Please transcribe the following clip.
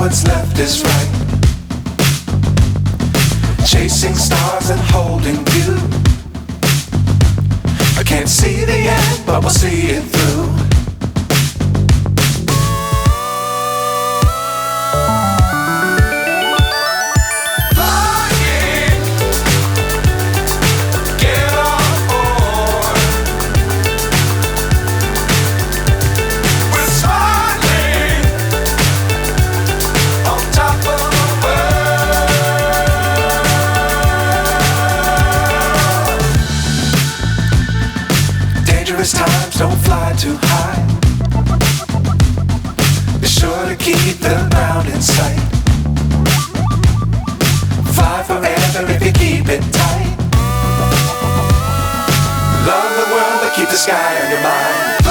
what's left is right. Chasing stars and holding you. I can't see the end, but we'll see it through. Times don't fly too high. Be sure to keep the ground in sight. Fly forever if you keep it tight. Love the world but keep the sky on your mind.